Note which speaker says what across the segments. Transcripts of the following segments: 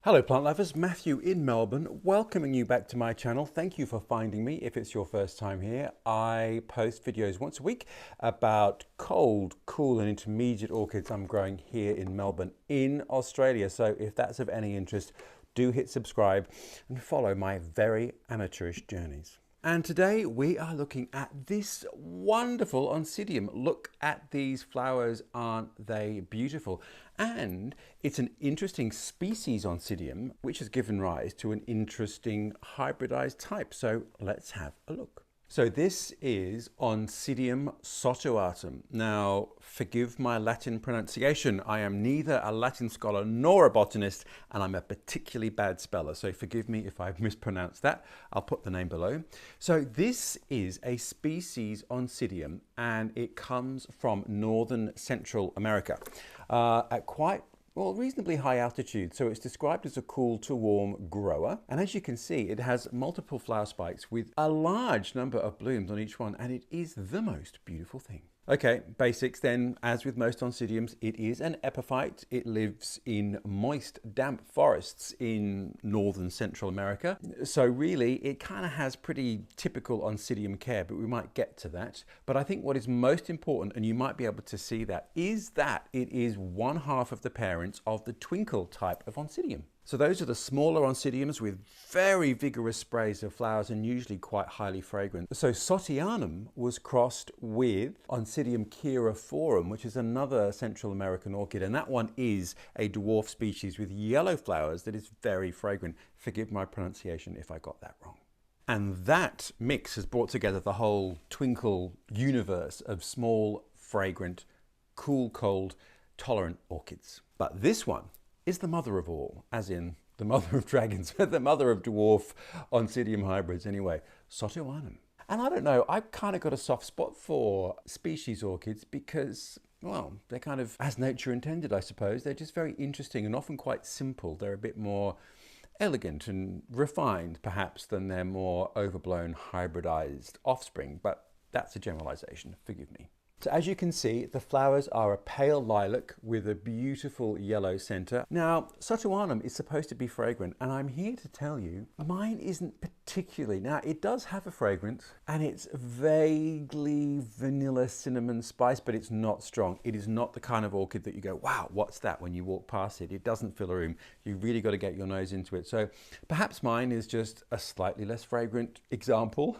Speaker 1: Hello plant lovers, Matthew in Melbourne, welcoming you back to my channel. Thank you for finding me if it's your first time here. I post videos once a week about cold, cool and intermediate orchids I'm growing here in Melbourne in Australia. So if that's of any interest, do hit subscribe and follow my very amateurish journeys. And today we are looking at this wonderful Oncidium. Look at these flowers, aren't they beautiful? And it's an interesting species Oncidium, which has given rise to an interesting hybridized type. So let's have a look. So this is Oncidium sotoatum. Now, forgive my Latin pronunciation. I am neither a Latin scholar nor a botanist, and I'm a particularly bad speller. So forgive me if I've mispronounced that. I'll put the name below. So this is a species Oncidium, and it comes from northern Central America at quite reasonably high altitude. So it's described as a cool to warm grower. And as you can see, it has multiple flower spikes with a large number of blooms on each one. And it is the most beautiful thing. Okay, basics then. As with most Oncidiums, it is an epiphyte. It lives in moist, damp forests in northern Central America. So really, it kind of has pretty typical Oncidium care, but we might get to that. But I think what is most important, and you might be able to see that, is that it is one half of the parents of the Twinkle type of Oncidium. So those are the smaller Oncidiums with very vigorous sprays of flowers and usually quite highly fragrant. So sotoanum was crossed with Oncidium cheirophorum, which is another Central American orchid. And that one is a dwarf species with yellow flowers that is very fragrant. Forgive my pronunciation if I got that wrong. And that mix has brought together the whole Twinkle universe of small, fragrant, cool, cold, tolerant orchids. But this one is the mother of all, as in the mother of dragons, the mother of dwarf Oncidium hybrids anyway, sotoanum. And I don't know, I've kind of got a soft spot for species orchids because, well, they're kind of as nature intended, I suppose. They're just very interesting and often quite simple. They're a bit more elegant and refined, perhaps, than their more overblown hybridized offspring. But that's a generalization, forgive me. So as you can see, the flowers are a pale lilac with a beautiful yellow center. Now, sotoanum is supposed to be fragrant, and I'm here to tell you, mine isn't particularly. Now, it does have a fragrance, and it's vaguely vanilla cinnamon spice, but it's not strong. It is not the kind of orchid that you go, wow, what's that when you walk past it? It doesn't fill a room. You've really got to get your nose into it. So perhaps mine is just a slightly less fragrant example,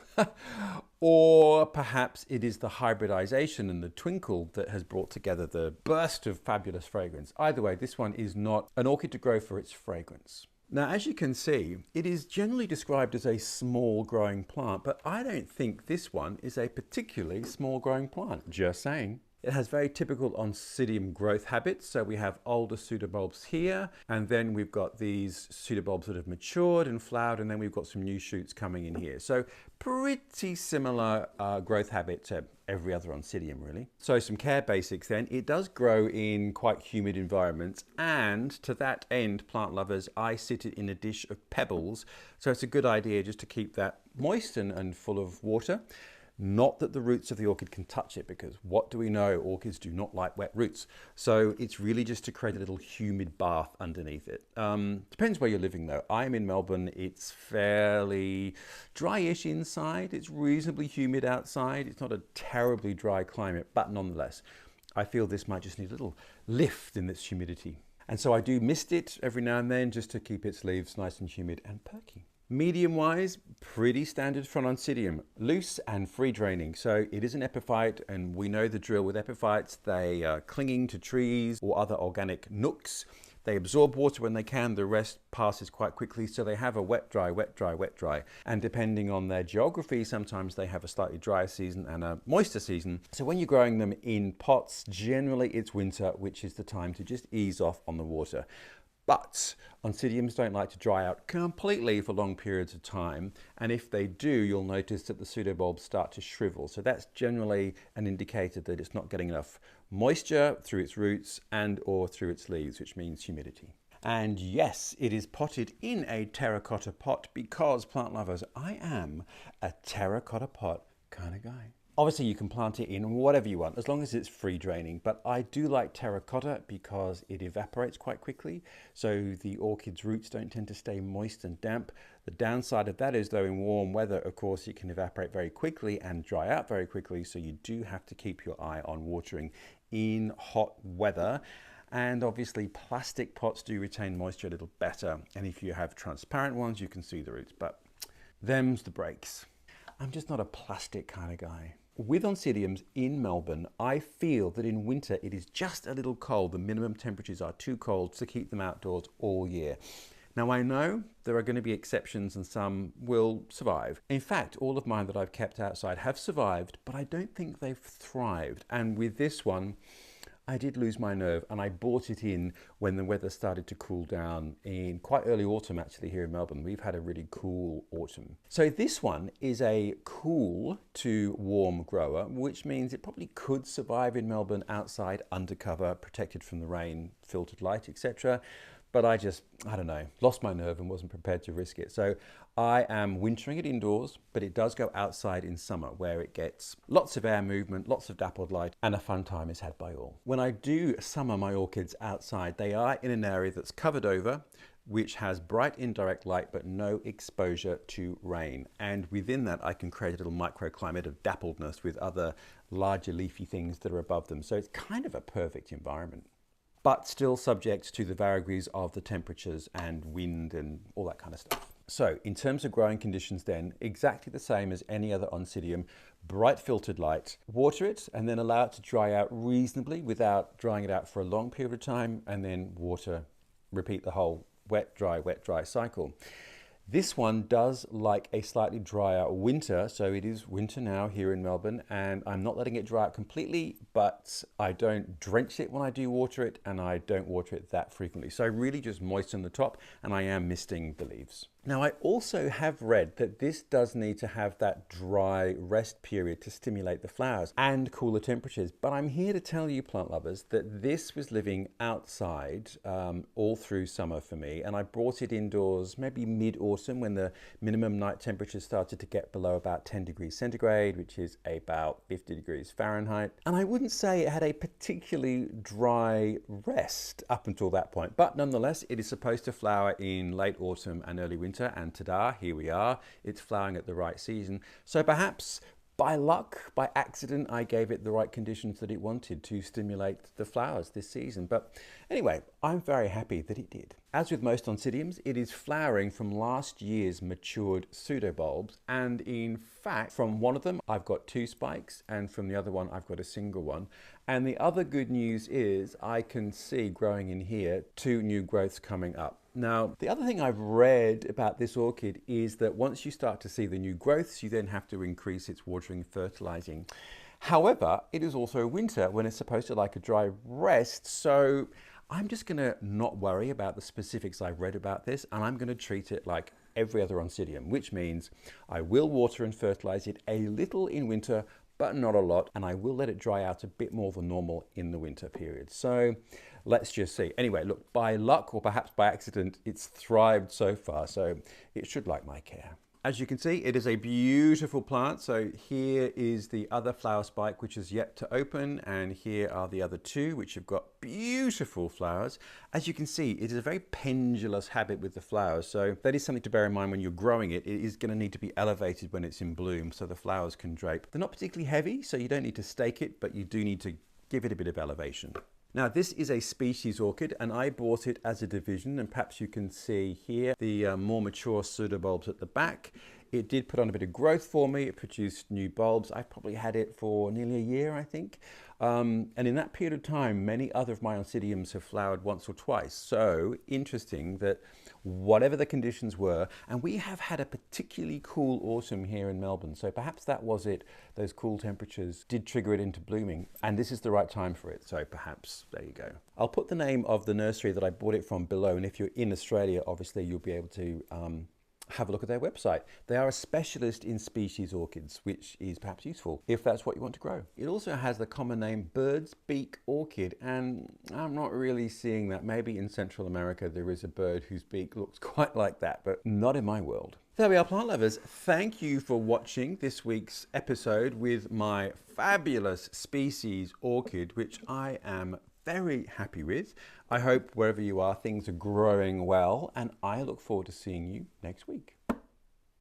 Speaker 1: or perhaps it is the hybridization and the twinkle that has brought together the burst of fabulous fragrance. Either way, this one is not an orchid to grow for its fragrance. Now, as you can see, it is generally described as a small growing plant, but I don't think this one is a particularly small growing plant, just saying. It has very typical Oncidium growth habits. So we have older pseudobulbs here, and then we've got these pseudobulbs that have matured and flowered, and then we've got some new shoots coming in here. So pretty similar growth habit to every other Oncidium, really. So some care basics then. It does grow in quite humid environments, and to that end, plant lovers, I sit it in a dish of pebbles. So it's a good idea just to keep that moist and full of water. Not that the roots of the orchid can touch it, because what do we know? Orchids do not like wet roots. So it's really just to create a little humid bath underneath it. Depends where you're living though. I'm in Melbourne. It's fairly dryish inside. It's reasonably humid outside. It's not a terribly dry climate, but nonetheless, I feel this might just need a little lift in its humidity. And so I do mist it every now and then just to keep its leaves nice and humid and perky. Medium-wise, pretty standard for an Oncidium, loose and free draining. So it is an epiphyte, and we know the drill with epiphytes. They are clinging to trees or other organic nooks. They absorb water when they can, the rest passes quite quickly. So they have a wet, dry, wet, dry, wet, dry. And depending on their geography, sometimes they have a slightly drier season and a moister season. So when you're growing them in pots, generally it's winter, which is the time to just ease off on the water. But Oncidiums don't like to dry out completely for long periods of time. And if they do, you'll notice that the pseudobulbs start to shrivel. So that's generally an indicator that it's not getting enough moisture through its roots and or through its leaves, which means humidity. And yes, it is potted in a terracotta pot because, plant lovers, I am a terracotta pot kind of guy. Obviously you can plant it in whatever you want, as long as it's free draining, but I do like Terracotta because it evaporates quite quickly, so the orchid's roots don't tend to stay moist and damp. The downside of that is, though, in warm weather, of course, it can evaporate very quickly and dry out very quickly, so you do have to keep your eye on watering in hot weather. And obviously plastic pots do retain moisture a little better, and if you have transparent ones you can see the roots, but them's the breaks. I'm just not a plastic kind of guy. With Oncidiums in Melbourne, I feel that in winter it is just a little cold. The minimum temperatures are too cold to keep them outdoors all year. Now I know there are going to be exceptions and some will survive. In fact, all of mine that I've kept outside have survived, but I don't think they've thrived. And with this one, I did lose my nerve, and I bought it in when the weather started to cool down in quite early autumn actually here in Melbourne. We've had a really cool autumn. So this one is a cool to warm grower, which means it probably could survive in Melbourne outside, undercover, protected from the rain, filtered light, etc. But I don't know, lost my nerve and wasn't prepared to risk it. So I am wintering it indoors, but it does go outside in summer where it gets lots of air movement, lots of dappled light, and a fun time is had by all. When I do summer my orchids outside, they are in an area that's covered over, which has bright indirect light but no exposure to rain. And within that, I can create a little microclimate of dappledness with other larger leafy things that are above them. So it's kind of a perfect environment, but still subject to the vagaries of the temperatures and wind and all that kind of stuff. So in terms of growing conditions then, exactly the same as any other Oncidium, bright filtered light, water it and then allow it to dry out reasonably without drying it out for a long period of time, and then water, repeat the whole wet, dry cycle. This one does like a slightly drier winter, so it is winter now here in Melbourne, and I'm not letting it dry out completely, but I don't drench it when I do water it, and I don't water it that frequently. So I really just moisten the top, and I am misting the leaves. Now, I also have read that this does need to have that dry rest period to stimulate the flowers and cooler temperatures. But I'm here to tell you, plant lovers, that this was living outside all through summer for me. And I brought it indoors maybe mid-autumn when the minimum night temperatures started to get below about 10 degrees centigrade, which is about 50 degrees Fahrenheit. And I wouldn't say it had a particularly dry rest up until that point. But nonetheless, it is supposed to flower in late autumn and early winter. And ta-da, here we are. It's flowering at the right season. So perhaps by luck, by accident, I gave it the right conditions that it wanted to stimulate the flowers this season. But anyway, I'm very happy that it did. As with most Oncidiums, it is flowering from last year's matured pseudobulbs. And in fact, from one of them, I've got 2 spikes, and from the other one, I've got a single one. And the other good news is I can see growing in here 2 new growths coming up. Now, the other thing I've read about this orchid is that once you start to see the new growths, you then have to increase its watering and fertilizing. However, it is also winter when it's supposed to like a dry rest, so I'm just gonna not worry about the specifics I've read about this, and I'm gonna treat it like every other Oncidium, which means I will water and fertilize it a little in winter, but not a lot, and I will let it dry out a bit more than normal in the winter period. So let's just see. Anyway, look, by luck or perhaps by accident, it's thrived so far, so it should like my care. As you can see, it is a beautiful plant. So here is the other flower spike, which is yet to open. And here are the other 2, which have got beautiful flowers. As you can see, it is a very pendulous habit with the flowers. So that is something to bear in mind when you're growing it. It is going to need to be elevated when it's in bloom so the flowers can drape. They're not particularly heavy, so you don't need to stake it, but you do need to give it a bit of elevation. Now, this is a species orchid, and I bought it as a division, and perhaps you can see here the more mature pseudobulbs at the back. It did put on a bit of growth for me. It produced new bulbs. I've probably had it for nearly a year, I think. And in that period of time, many other of my Oncidiums have flowered once or twice. So interesting that whatever the conditions were, and we have had a particularly cool autumn here in Melbourne. So perhaps that was it. Those cool temperatures did trigger it into blooming, and this is the right time for it. So perhaps, there you go. I'll put the name of the nursery that I bought it from below. And if you're in Australia, obviously you'll be able to have a look at their website. They are a specialist in species orchids, which is perhaps useful if that's what you want to grow. It also has the common name bird's beak orchid, and I'm not really seeing that. Maybe in Central America there is a bird whose beak looks quite like that, but not in my world. There we are, plant lovers. Thank you for watching this week's episode with my fabulous species orchid, which I am very happy with. I hope wherever you are, things are growing well, and I look forward to seeing you next week.